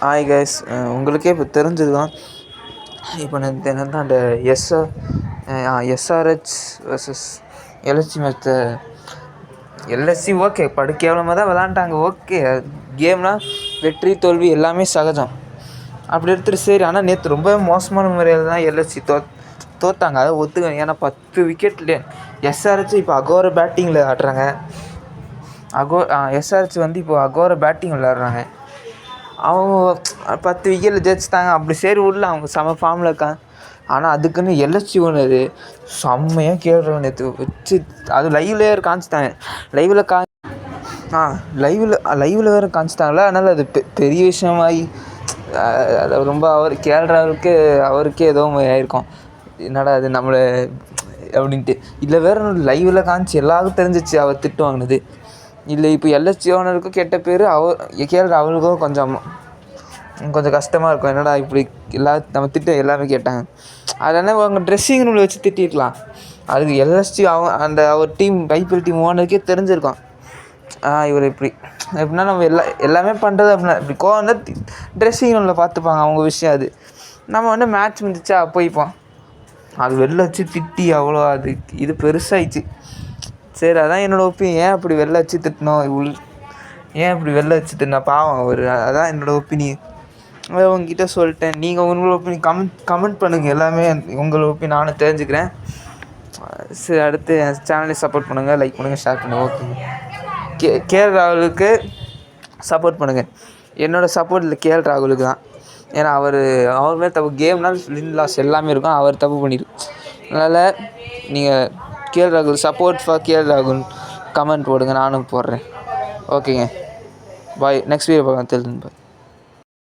Hi guys, உங்களுக்கே இப்போ தெரிஞ்சது தான். இப்போ என்னதான் அந்த எஸ்ஆர்ஹெச் வர்சஸ் எல்எஸ்சி மேட்ச்சை எல்எஸ்சி ஓகே கேவலமாக தான் விளாண்டாங்க. ஓகே, கேம்னால் வெற்றி தோல்வி எல்லாமே சகஜம். அப்படி எடுத்துகிட்டு சரி. ஆனால் நேற்று ரொம்ப மோசமான முறையில் தான் எல்எஸ்சி தோற்றாங்க. அதை ஒத்துக்கணும். ஏன்னா 10 விக்கெட்ல எஸ்ஆர்ஹெச் இப்போ அகோர பேட்டிங்கில் ஆடுறாங்க. எஸ்ஆர்ஹெச் இப்போ அகோர பேட்டிங் விளையாடுறாங்க. அவங்க 10 விக்கெட்டில் ஜெயிச்சிட்டாங்க. அப்படி சரி விடல, அவங்க செம ஃபார்மில் இருக்காங்க. ஆனால் அதுக்குன்னு எல்எஸ்சி ஓனர் செம்மையாக கேள்றோம் நேற்று வச்சு. அது லைவ்லேயே காமிச்சிட்டாங்க. லைவில் வேறு காமிச்சிட்டாங்களா. அதனால் அது பெரிய விஷயமாகி அதை ரொம்ப அவருக்கே ஏதோ ஆயிருக்கும். என்னடா அது நம்மளை அப்படின்ட்டு. இல்லை வேறு லைவில் காமிச்சு எல்லாருக்கும் தெரிஞ்சிச்சு அவர் திட்டு வாங்கினது. இல்லை இப்போ எல்எஸ்சி ஓனருக்கும் கெட்ட பேர், அவங்களுக்கும் கொஞ்சம் கஷ்டமாக இருக்கும். என்னடா இப்படி நம்ம எல்லாமே கேட்டாங்க. அதனால் அவங்க ட்ரெஸ்ஸிங் ரூமில் வச்சு திட்டிருக்கலாம். அதுக்கு LSC our team IPL team ஓனருக்கே தெரிஞ்சிருக்கும். இவர் எப்படின்னா நம்ம எல்லாமே பண்ணுறது அப்படின்னா இப்படி கோவம் தான் ட்ரெஸ்ஸிங் ரூமில் பார்த்துப்பாங்க. அவங்க விஷயம் அது. நம்ம மேட்ச் முடிஞ்சிச்சா போய்ப்போம். அது வெளில வச்சு திட்டி அவ்வளோ இது பெருசாகிடுச்சு. சரி, அதான் என்னோடய ஒப்பீனியன். ஏன் இப்படி வெளில வச்சு திட்டினோம், ஏன் இப்படி வெளில வச்சு திட்டினா பாவம் அவர். அதான் என்னோடய ஒப்பீனியன். உங்ககிட்ட சொல்லிட்டேன். நீங்கள் உங்களோட ஒப்பீனியன் கமெண்ட் பண்ணுங்கள். எல்லாமே உங்களோட ஒப்பீனியன் நானும் தெரிஞ்சுக்கிறேன். சரி, அடுத்து என் சேனலை சப்போர்ட் பண்ணுங்கள், லைக் பண்ணுங்கள், ஷேர் பண்ணுங்கள். ஓகே, கேஎல் ராகுலுக்கு சப்போர்ட் பண்ணுங்கள். என்னோடய சப்போர்ட் இல்லை, கேஎல் ராகுலுக்கு தான். ஏன்னா அவர் மேலே தப்பு. கேம்னால் வின் லாஸ் எல்லாமே இருக்கும். அவர் தப்பு பண்ணிடு. அதனால் நீங்கள் கேஎல் ராகுல் சப்போர்ட் ஃபார் கேஎல் ராகுல் கமெண்ட் போடுங்க, நானும் போடுறேன். ஓகேங்க, பாய். நெக்ஸ்ட் வீடியோ பார்க்கலாம். தெரிஞ்சுங்க, பாய்.